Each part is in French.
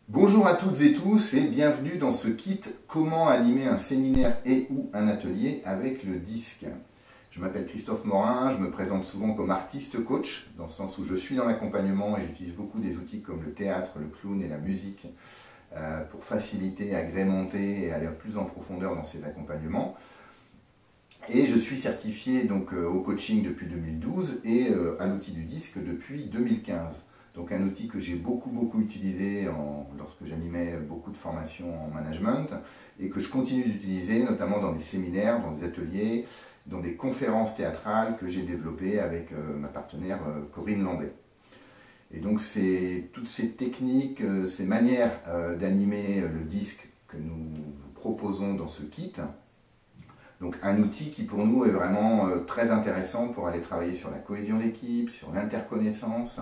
Bonjour à toutes et tous et bienvenue dans ce kit Comment animer un séminaire et ou un atelier avec le disque. Je m'appelle Christophe Morin, je me présente souvent comme artiste coach, dans le sens où je suis dans l'accompagnement et j'utilise beaucoup des outils comme le théâtre, le clown et la musique pour faciliter, agrémenter et aller plus en profondeur dans ces accompagnements. Et je suis certifié donc au coaching depuis 2012 et à l'outil du disque depuis 2015. Donc un outil que j'ai beaucoup utilisé lorsque j'animais beaucoup de formations en management et que je continue d'utiliser notamment dans des séminaires, dans des ateliers, dans des conférences théâtrales que j'ai développées avec ma partenaire Corinne Landais. Et donc c'est toutes ces techniques, ces manières d'animer le disque que nous vous proposons dans ce kit. Donc un outil qui pour nous est vraiment très intéressant pour aller travailler sur la cohésion d'équipe, sur l'interconnaissance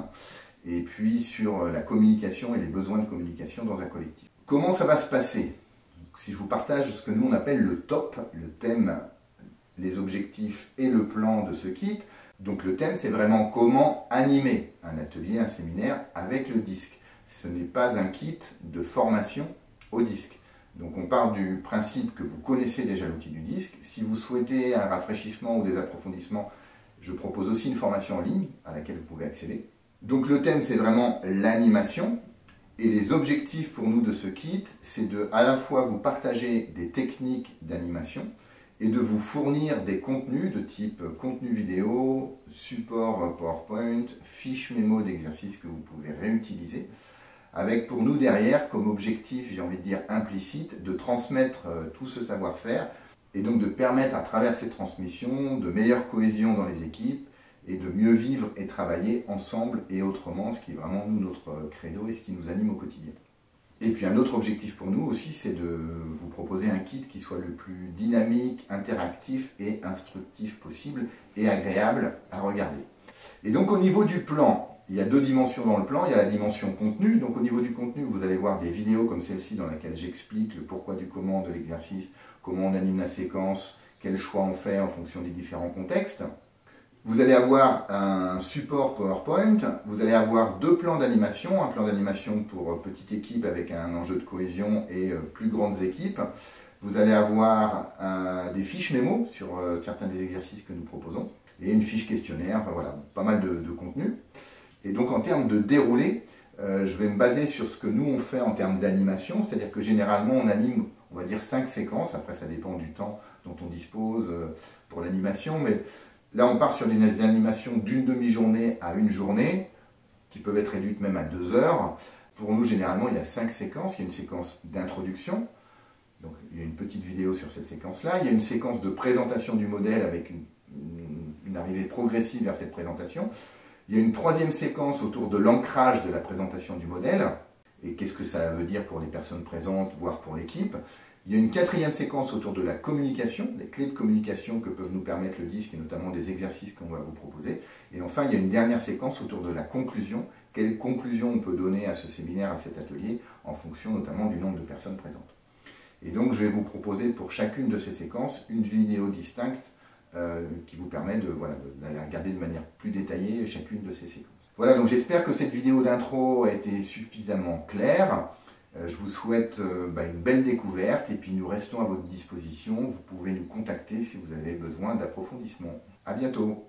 et puis sur la communication et les besoins de communication dans un collectif. Comment ça va se passer? Si je vous partage ce que nous on appelle le TOP, le thème, les objectifs et le plan de ce kit. Donc le thème c'est vraiment comment animer un atelier, un séminaire avec le disque. Ce n'est pas un kit de formation au disque. Donc on part du principe que vous connaissez déjà l'outil du disque. Si vous souhaitez un rafraîchissement ou des approfondissements, je propose aussi une formation en ligne à laquelle vous pouvez accéder. Donc le thème c'est vraiment l'animation et les objectifs pour nous de ce kit c'est de à la fois vous partager des techniques d'animation et de vous fournir des contenus de type contenu vidéo, support PowerPoint, fiches mémo d'exercices que vous pouvez réutiliser avec pour nous derrière comme objectif, j'ai envie de dire implicite, de transmettre tout ce savoir-faire et donc de permettre à travers cette transmission de meilleure cohésion dans les équipes et de mieux vivre et travailler ensemble et autrement, ce qui est vraiment nous notre credo et ce qui nous anime au quotidien. Et puis un autre objectif pour nous aussi, c'est de vous proposer un kit qui soit le plus dynamique, interactif et instructif possible et agréable à regarder. Et donc au niveau du plan, il y a deux dimensions dans le plan, il y a la dimension contenu, donc au niveau du contenu vous allez voir des vidéos comme celle-ci dans laquelle j'explique le pourquoi du comment de l'exercice, comment on anime la séquence, quel choix on fait en fonction des différents contextes. Vous allez avoir un support PowerPoint, vous allez avoir deux plans d'animation, un plan d'animation pour petite équipe avec un enjeu de cohésion et plus grandes équipes. Vous allez avoir des fiches mémo sur certains des exercices que nous proposons et une fiche questionnaire, enfin, voilà, pas mal de contenu. Et donc en termes de déroulé, je vais me baser sur ce que nous on fait en termes d'animation, c'est-à-dire que généralement on anime, on va dire 5 séquences, après ça dépend du temps dont on dispose pour l'animation, mais là on part sur des animations d'une demi-journée à une journée, qui peuvent être réduites même à 2 heures. Pour nous généralement il y a 5 séquences, il y a une séquence d'introduction, donc il y a une petite vidéo sur cette séquence-là, il y a une séquence de présentation du modèle avec une arrivée progressive vers cette présentation. Il y a une troisième séquence autour de l'ancrage de la présentation du modèle, et qu'est-ce que ça veut dire pour les personnes présentes, voire pour l'équipe. Il y a une quatrième séquence autour de la communication, les clés de communication que peuvent nous permettre le disque, et notamment des exercices qu'on va vous proposer. Et enfin, il y a une dernière séquence autour de la conclusion, quelle conclusion on peut donner à ce séminaire, à cet atelier, en fonction notamment du nombre de personnes présentes. Et donc, je vais vous proposer pour chacune de ces séquences une vidéo distincte qui vous permet d'aller regarder de manière plus détaillée chacune de ces séquences. Voilà, donc j'espère que cette vidéo d'intro a été suffisamment claire. Je vous souhaite une belle découverte et puis nous restons à votre disposition. Vous pouvez nous contacter si vous avez besoin d'approfondissement. À bientôt.